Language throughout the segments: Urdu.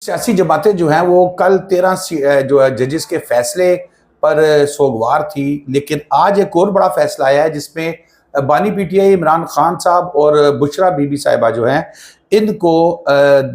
سیاسی جماعتیں جو ہیں وہ کل 13 جو ہے ججز کے فیصلے پر سوگوار تھی، لیکن آج ایک اور بڑا فیصلہ آیا ہے جس میں بانی P T I Imran Khan صاحب اور بشرا بی بی صاحبہ جو ہیں ان کو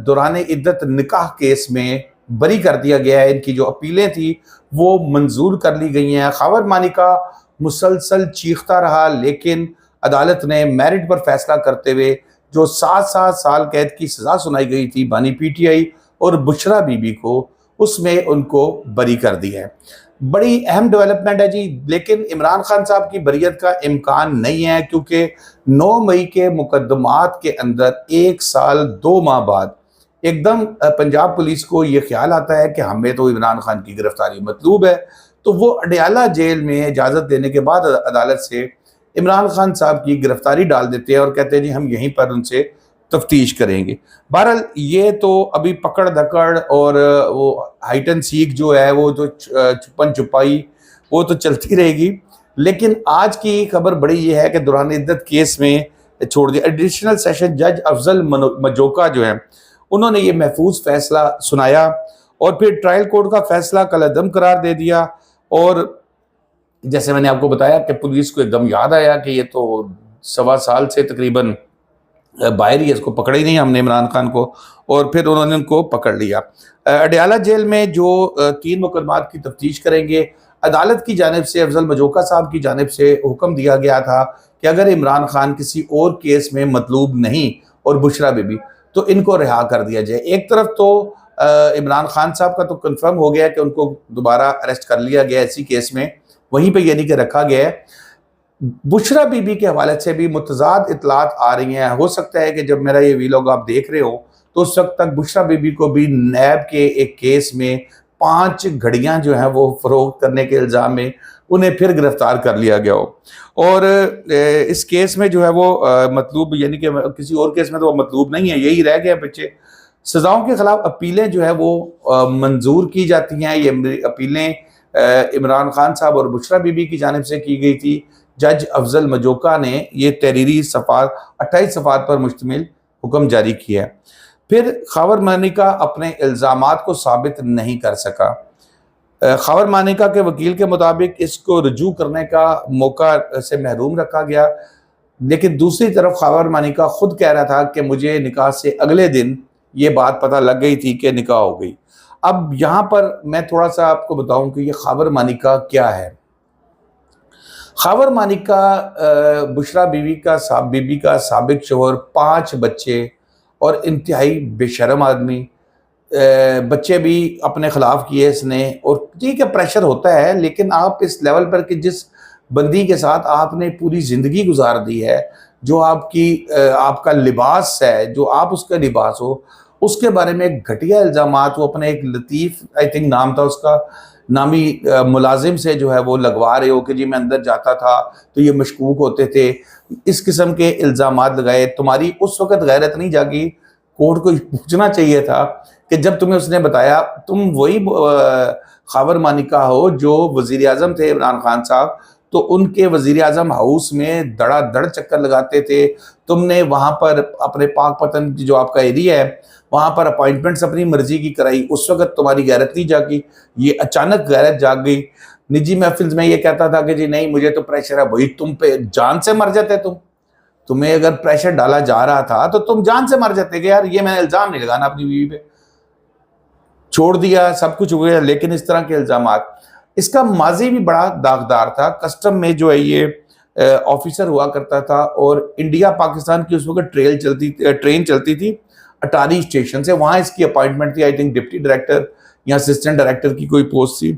دوران عدت نکاح کیس میں بری کر دیا گیا ہے۔ ان کی جو اپیلیں تھی وہ منظور کر لی گئی ہیں۔ خاور مانیکا مسلسل چیختا رہا، لیکن عدالت نے میرٹ پر فیصلہ کرتے ہوئے جو 7 سال قید کی سزا سنائی گئی تھی بانی پی ٹی آئی اور بشرا بی بی کو، اس میں ان کو بری کر دی ہے۔ بڑی اہم ڈیولپمنٹ ہے جی، لیکن عمران خان صاحب کی بریت کا امکان نہیں ہے، کیونکہ 9 مئی کے مقدمات کے اندر 1 سال 2 ماہ بعد ایک دم پنجاب پولیس کو یہ خیال آتا ہے کہ ہمیں تو عمران خان کی گرفتاری مطلوب ہے، تو وہ اڈیالہ جیل میں اجازت دینے کے بعد عدالت سے عمران خان صاحب کی گرفتاری ڈال دیتے ہیں اور کہتے ہیں جی ہم یہیں پر ان سے تفتیش کریں گے۔ بہرحال یہ تو ابھی پکڑ دھکڑ اور وہ ہائٹ اینڈ سیک جو ہے وہ تو چھپن چھپائی وہ تو چلتی رہے گی، لیکن آج کی خبر بڑی یہ ہے کہ دوران عدت کیس میں چھوڑ دیا۔ ایڈیشنل سیشن جج افضل مجوکا جو ہیں انہوں نے یہ محفوظ فیصلہ سنایا اور پھر ٹرائل کورٹ کا فیصلہ کالعدم قرار دے دیا۔ اور جیسے میں نے آپ کو بتایا کہ پولیس کو ایک دم یاد آیا کہ یہ تو 1.25 سال سے تقریباً باہر ہی ہے، اس کو پکڑا ہی نہیں ہم نے عمران خان کو، اور پھر انہوں نے ان کو پکڑ لیا۔ اڈیالہ جیل میں جو 3 مقدمات کی تفتیش کریں گے، عدالت کی جانب سے افضل مجوکا صاحب کی جانب سے حکم دیا گیا تھا کہ اگر عمران خان کسی اور کیس میں مطلوب نہیں اور بشرا بی بی تو ان کو رہا کر دیا جائے۔ ایک طرف تو عمران خان صاحب کا تو کنفرم ہو گیا کہ ان کو دوبارہ اریسٹ کر لیا گیا اسی کیس میں، وہیں پہ یعنی کہ رکھا گیا ہے۔ بشرا بی بی کے حوالے سے بھی متضاد اطلاعات آ رہی ہیں۔ ہو سکتا ہے کہ جب میرا یہ ویلوگ آپ دیکھ رہے ہو تو اس وقت تک بشرا بی بی کو بھی نیب کے ایک کیس میں 5 گھڑیاں جو ہیں وہ فروخت کرنے کے الزام میں انہیں پھر گرفتار کر لیا گیا ہو، اور اس کیس میں جو ہے وہ مطلوب یعنی کہ کسی اور کیس میں تو وہ مطلوب نہیں ہے، یہی رہ گیا پیچھے۔ سزاؤں کے خلاف اپیلیں جو ہے وہ منظور کی جاتی ہیں۔ یہ اپیلیں عمران خان صاحب اور بشرا بی بی کی جانب سے کی گئی تھی۔ جج افضل مجوکا نے یہ تحریری صفحات 28 صفحات پر مشتمل حکم جاری کیا ہے۔ پھر خاور مانیکا اپنے الزامات کو ثابت نہیں کر سکا۔ خاور مانیکا کے وکیل کے مطابق اس کو رجوع کرنے کا موقع سے محروم رکھا گیا، لیکن دوسری طرف خاور مانیکا خود کہہ رہا تھا کہ مجھے نکاح سے اگلے دن یہ بات پتہ لگ گئی تھی کہ نکاح ہو گئی۔ اب یہاں پر میں تھوڑا سا آپ کو بتاؤں کہ یہ خاور مانیکا کیا ہے۔ خاور مانیکا بشرا بی بی کا سابق شوہر، 5 بچے اور انتہائی بے شرم آدمی۔ بچے بھی اپنے خلاف کیے اس نے، اور ٹھیک ہے پریشر ہوتا ہے، لیکن آپ اس لیول پر کہ جس بندی کے ساتھ آپ نے پوری زندگی گزار دی ہے، جو آپ کا لباس ہے، جو آپ اس کا لباس ہو، اس کے بارے میں گھٹیا الزامات وہ اپنے ایک لطیف نام تھا اس کا، نامی ملازم سے جو ہے وہ لگوا رہے ہو کہ جی میں اندر جاتا تھا تو یہ مشکوک ہوتے تھے، اس قسم کے الزامات لگائے۔ تمہاری اس وقت غیرت نہیں جاگی؟ کورٹ کو پوچھنا چاہیے تھا کہ جب تمہیں اس نے بتایا، تم وہی خاور مانیکا ہو جو وزیر اعظم تھے عمران خان صاحب، تو ان کے وزیر اعظم ہاؤس میں دڑا دڑ چکر لگاتے تھے، تم نے وہاں پر اپنے پاک پتن جو آپ کا ایریا ہے وہاں پر اپوائنٹمنٹس اپنی مرضی کی کرائی، اس وقت تمہاری غیرت نہیں جاگی، یہ اچانک غیرت جاگ گئی۔ نجی محفل میں یہ کہتا تھا کہ جی نہیں مجھے تو پریشر ہے، بھائی تم پہ جان سے مر جاتے، تمہیں اگر پریشر ڈالا جا رہا تھا تو تم جان سے مر جاتے کہ یار یہ میں نے الزام نہیں لگانا اپنی بیوی پہ، چھوڑ دیا سب کچھ ہو گیا۔ لیکن اس طرح کے الزامات، اس کا ماضی بھی بڑا داغدار تھا۔ کسٹم میں جو ہے یہ آفیسر ہوا کرتا تھا، اور انڈیا پاکستان کی اس وقت ٹرین چلتی تھی اٹاری اسٹیشن سے، وہاں اس کی اپوائنٹمنٹ تھی، ڈپٹی ڈائریکٹر یا اسسٹنٹ ڈائریکٹر کی کوئی پوسٹ تھی،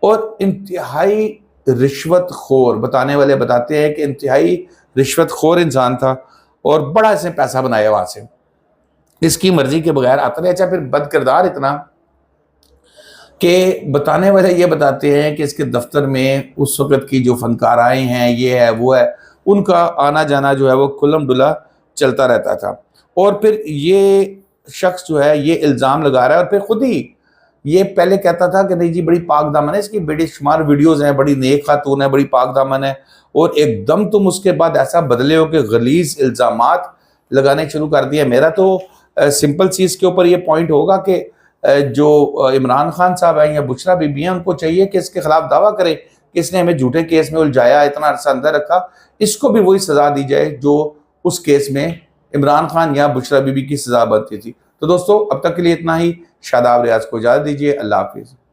اور انتہائی رشوت خور، بتانے والے بتاتے ہیں کہ انتہائی رشوت خور انسان تھا، اور بڑا اس نے پیسہ بنایا وہاں سے، اس کی مرضی کے بغیر آتا رہا۔ اچھا پھر بد کردار اتنا کہ بتانے والے یہ بتاتے ہیں کہ اس کے دفتر میں اس وقت کی جو فنکارائیں ہیں، یہ ہے وہ ہے، ان کا آنا جانا جو ہے وہ کھلم ڈلا چلتا رہتا تھا۔ اور پھر یہ شخص جو ہے یہ الزام لگا رہا ہے، اور پھر خود ہی یہ پہلے کہتا تھا کہ نہیں جی بڑی پاک دامن ہے، اس کی بڑی شمار ویڈیوز ہیں، بڑی نیک خاتون ہے، بڑی پاک دامن ہے، اور ایک دم تم اس کے بعد ایسا بدلے ہو کہ غلیظ الزامات لگانے شروع کر دیے۔ میرا تو سمپل سی اس کے اوپر یہ پوائنٹ ہوگا کہ جو عمران خان صاحب ہیں یا بشرا بی بی ہیں ان کو چاہیے کہ اس کے خلاف دعویٰ کرے کہ اس نے ہمیں جھوٹے کیس میں الجھایا، اتنا عرصہ اندر رکھا، اس کو بھی وہی سزا دی جائے جو اس کیس میں عمران خان یا بشرا بی بی کی سزا بنتی تھی۔ تو دوستو اب تک کے لیے اتنا ہی، شاداب ریاض کو اجازت دیجیے، اللہ حافظ۔